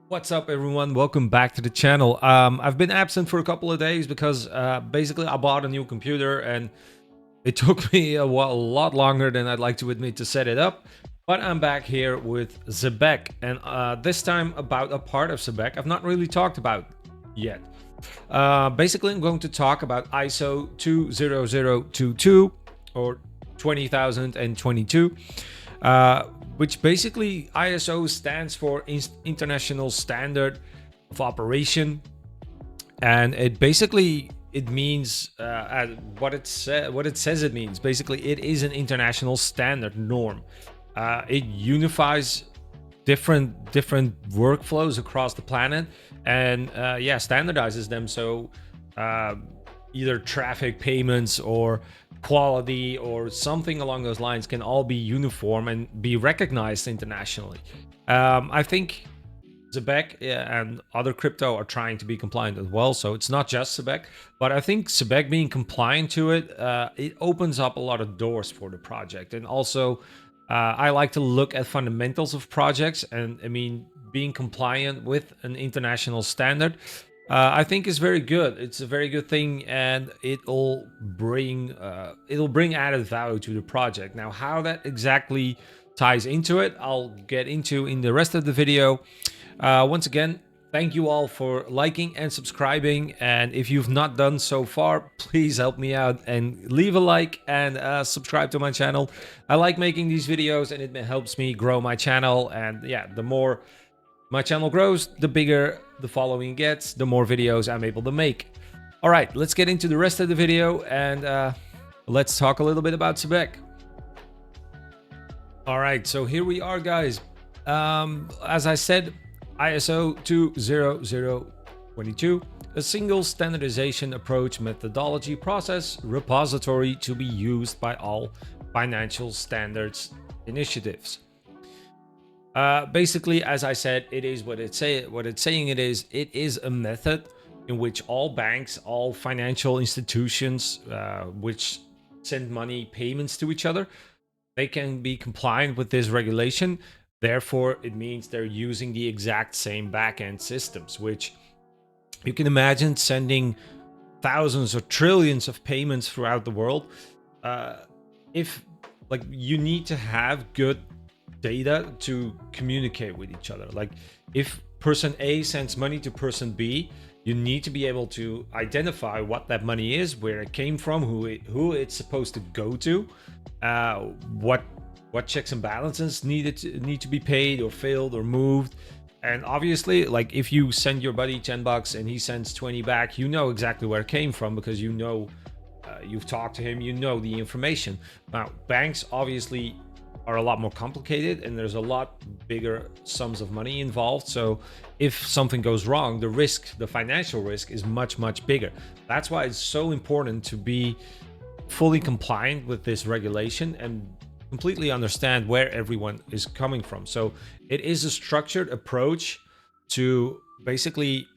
What's up, everyone? Welcome back to the channel. I've been absent for a couple of days because basically I bought a new computer and it took me a lot longer than I'd like to admit to set it up. But I'm back here with Zebec, and this time about a part of Zebec I've not really talked about yet. Basically, I'm going to talk about ISO 20022 or 20022. Which basically ISO stands for International Standard of Operation, and it means what it says it means. Basically, it is an international standard norm. It unifies different workflows across the planet, and standardizes them so uh, either traffic payments or quality or something along those lines can all be uniform and be recognized internationally. I think Zebec and other crypto are trying to be compliant as well, so it's not just Zebec, but I think Zebec being compliant to it, it opens up a lot of doors for the project. And also, I like to look at fundamentals of projects, and I mean, being compliant with an international standard, I think is very good. It's a very good thing, and it'll bring added value to the project. Now, how that exactly ties into it, I'll get into in the rest of the video. Once again, thank you all for liking and subscribing. And if you've not done so far, please help me out and leave a like and subscribe to my channel. I like making these videos, and it helps me grow my channel. And yeah, the more my channel grows, the bigger the following gets, the more videos I'm able to make. All right, let's get into the rest of the video, and let's talk a little bit about Zebec. All right, so here we are, guys. As I said, ISO 20022, a single standardization approach methodology process repository to be used by all financial standards initiatives. Basically, as I said, it is what it's saying it is. It is a method in which all banks, all financial institutions, which send money payments to each other, they can be compliant with this regulation. Therefore, it means they're using the exact same backend systems, which you can imagine sending thousands or trillions of payments throughout the world. If like you need to have good data to communicate with each other. Like if person A sends money to person B, you need to be able to identify what that money is, where it came from, who it's supposed to go to, what checks and balances need to be paid or failed or moved. And obviously, like if you send your buddy $10 and he sends 20 back, you know exactly where it came from because you know you've talked to him, you know the information. Now, banks obviously are a lot more complicated and there's a lot bigger sums of money involved. So if something goes wrong, the financial risk is much bigger. That's why it's so important to be fully compliant with this regulation and completely understand where everyone is coming from. So it is a structured approach to basically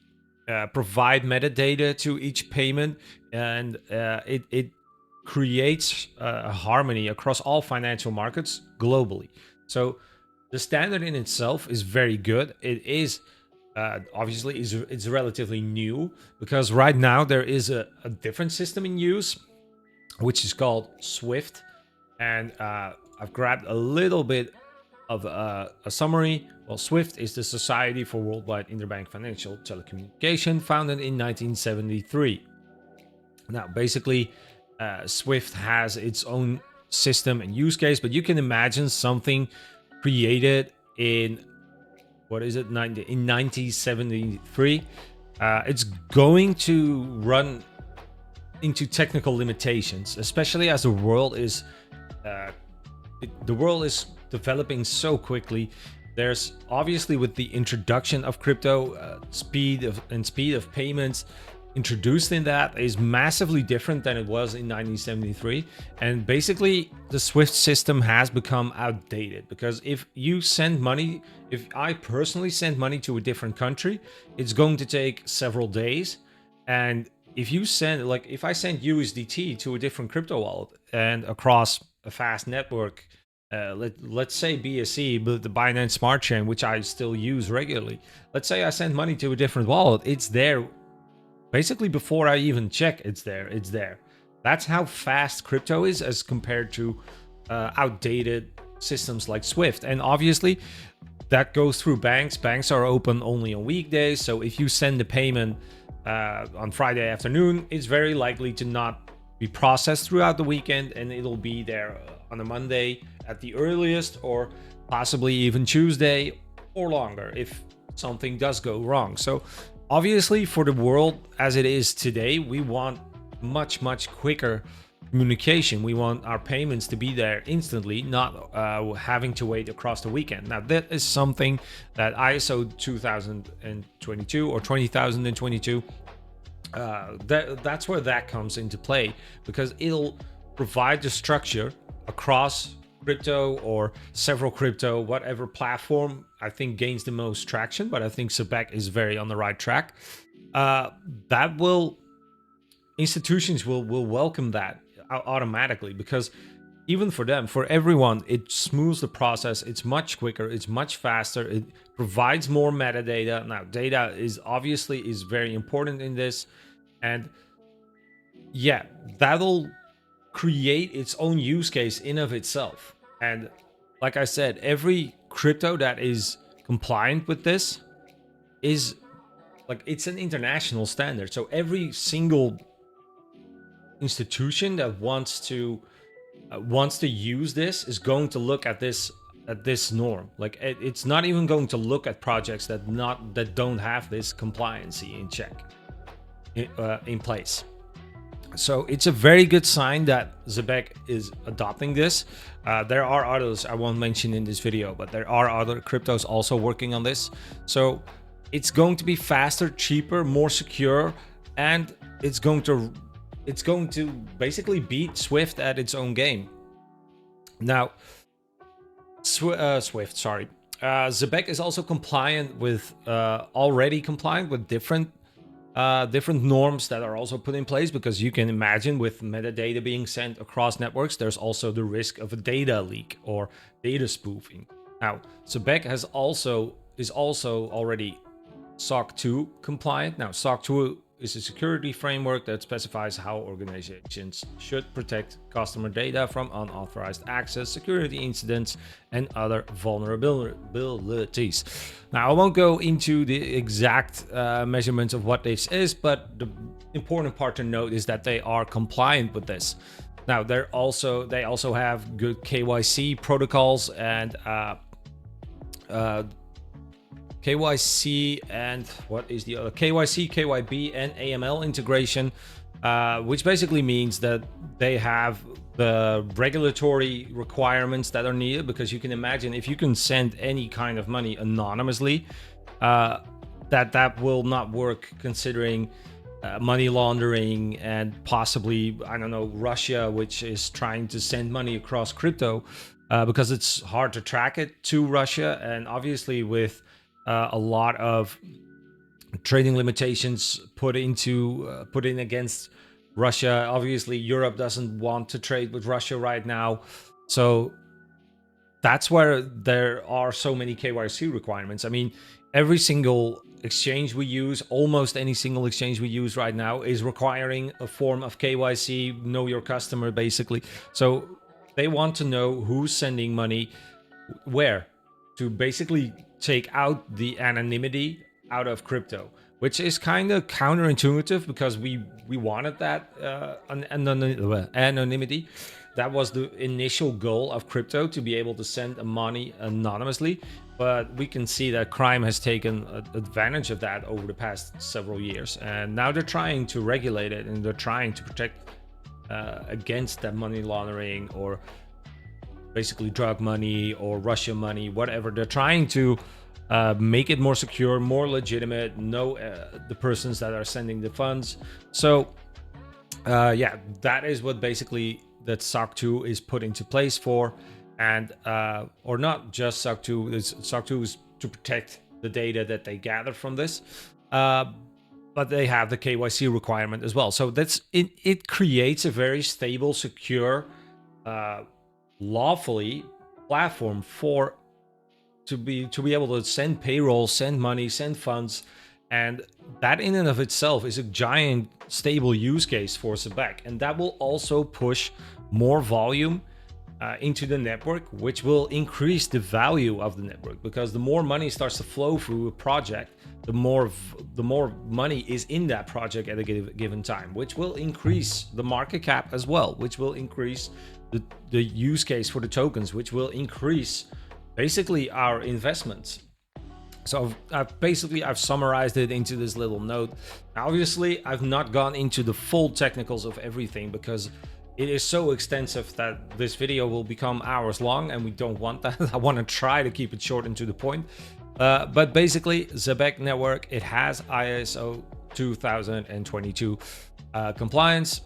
provide metadata to each payment, and it creates a harmony across all financial markets globally. So the standard in itself is very good. It is obviously it's relatively new because right now there is a different system in use, which is called Swift, and I've grabbed a little bit of a summary. Well, Swift is the Society for Worldwide Interbank Financial Telecommunication, founded in 1973. Now, basically, Swift has its own system and use case, but you can imagine something created in in 1973. It's going to run into technical limitations, especially as the world is developing so quickly. There's obviously, with the introduction of crypto, speed of payments introduced in that is massively different than it was in 1973. And basically the Swift system has become outdated because if I personally send money to a different country, it's going to take several days. And if I send USDT to a different crypto wallet and across a fast network, let's say BSC, but the Binance Smart Chain, which I still use regularly. Let's say I send money to a different wallet, it's there basically before I even check. It's there. It's there. That's how fast crypto is as compared to outdated systems like Swift. And obviously, that goes through banks. Banks are open only on weekdays, so if you send a payment on Friday afternoon, it's very likely to not be processed throughout the weekend, and it'll be there on a Monday at the earliest, or possibly even Tuesday or longer if something does go wrong. So obviously, for the world as it is today, we want much quicker communication. We want our payments to be there instantly, not having to wait across the weekend. Now, that is something that ISO 2022 or 20022, that's where that comes into play, because it'll provide the structure across crypto or several crypto, whatever platform I think gains the most traction. But I think Zebec is very on the right track. That will institutions will welcome that automatically, because even for them, for everyone, it smooths the process. It's much quicker, it's much faster, it provides more metadata. Now, data is obviously is very important in this, and yeah, that'll create its own use case in of itself. And like I said, every crypto that is compliant with this is like, it's an international standard. So every single institution that wants to use this is going to look at this norm. Like, it's not even going to look at projects that don't have this compliancy in check in place. So it's a very good sign that Zebec is adopting this. There are others I won't mention in this video, but there are other cryptos also working on this. So it's going to be faster, cheaper, more secure, and it's going to basically beat Swift at its own game. Now, Swift, sorry. Zebec is also compliant with already compliant with different norms that are also put in place, because you can imagine, with metadata being sent across networks, there's also the risk of a data leak or data spoofing. Now, Zebec is also already SOC 2 compliant. Now, SOC 2 is a security framework that specifies how organizations should protect customer data from unauthorized access, security incidents, and other vulnerabilities. Now, I won't go into the exact measurements of what this is, but the important part to note is that they are compliant with this. Now, they also have good KYC protocols and KYC and what is the other? KYC, KYB, and AML integration, which basically means that they have the regulatory requirements that are needed, because you can imagine, if you can send any kind of money anonymously, that will not work, considering money laundering and possibly, I don't know, Russia, which is trying to send money across crypto, because it's hard to track it to Russia. And obviously, with a lot of trading limitations put in against Russia, obviously Europe doesn't want to trade with Russia right now. So that's where there are so many KYC requirements. I mean, every single exchange we use, almost any single exchange we use right now, is requiring a form of KYC, know your customer, basically. So they want to know who's sending money where, to basically take out the anonymity out of crypto, which is kind of counterintuitive, because we wanted that anonymity. That was the initial goal of crypto, to be able to send money anonymously. But we can see that crime has taken advantage of that over the past several years, and now they're trying to regulate it, and they're trying to protect against that money laundering, or basically drug money or Russia money, whatever. They're trying to make it more secure, more legitimate, know the persons that are sending the funds. So yeah, that is what basically that SOC 2 is put into place for. And or not just SOC 2, SOC 2 is to protect the data that they gather from this, but they have the KYC requirement as well. So that's it creates a very stable, secure, lawfully platform for to be able to send payroll, send money, send funds, and that in and of itself is a giant stable use case for Zebec, and that will also push more volume into the network, which will increase the value of the network, because the more money starts to flow through a project, the more money is in that project at a given time, which will increase the market cap as well, which will increase the use case for the tokens, which will increase basically our investments. So I've summarized it into this little note. Obviously, I've not gone into the full technicals of everything because it is so extensive that this video will become hours long, and we don't want that. I want to try to keep it short and to the point. But basically, Zebec network, it has ISO 2022 compliance,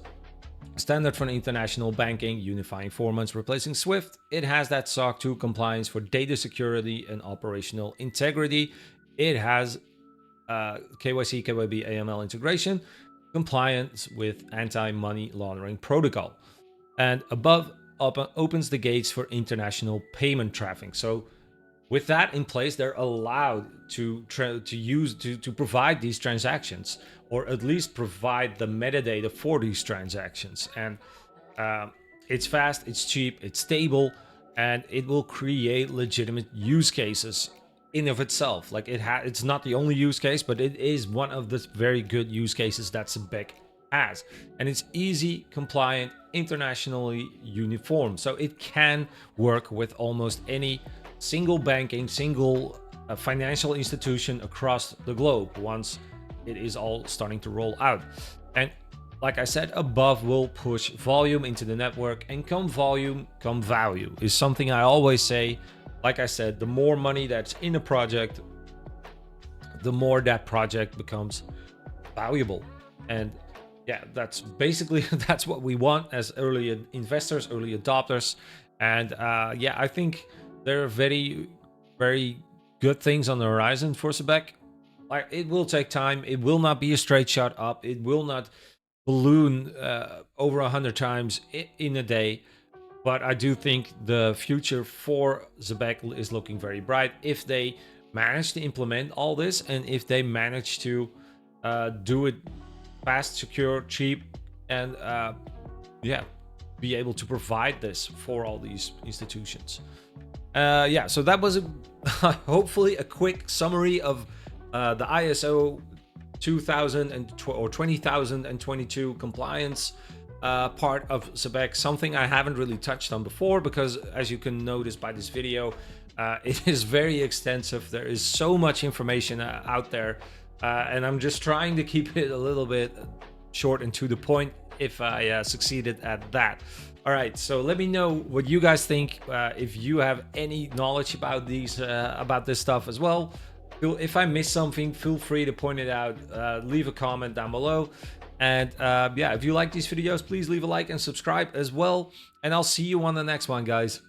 standard for international banking, unifying formats, replacing SWIFT. It has that SOC 2 compliance for data security and operational integrity. It has KYC, KYB, AML integration, compliance with anti-money laundering protocol. And above opens the gates for international payment traffic. So with that in place, they're allowed to provide these transactions, or at least provide the metadata for these transactions. And it's fast, it's cheap, it's stable, and it will create legitimate use cases in of itself. Like it's not the only use case, but it is one of the very good use cases that Zebec has. And it's easy, compliant, internationally uniform. So it can work with almost any single banking, single financial institution across the globe once it is all starting to roll out. And like I said, above will push volume into the network, and come volume, come value is something I always say. Like I said, the more money that's in a project, the more that project becomes valuable. And yeah, that's basically that's what we want as early investors, early adopters. And yeah, I think there are very, very good things on the horizon for Zebec. Like, it will take time. It will not be a straight shot up. It will not balloon over 100 times in a day. But I do think the future for Zebec is looking very bright if they manage to implement all this, and if they manage to do it fast, secure, cheap, and yeah, be able to provide this for all these institutions. Yeah, so that was hopefully a quick summary of the ISO 2000 or 20022 compliance part of Zebec, something I haven't really touched on before, because as you can notice by this video, it is very extensive. There is so much information out there, and I'm just trying to keep it a little bit short and to the point if I succeeded at that. All right, so let me know what you guys think. If you have any knowledge about this stuff as well. If I missed something, feel free to point it out. Leave a comment down below. And yeah, if you like these videos, please leave a like and subscribe as well. And I'll see you on the next one, guys.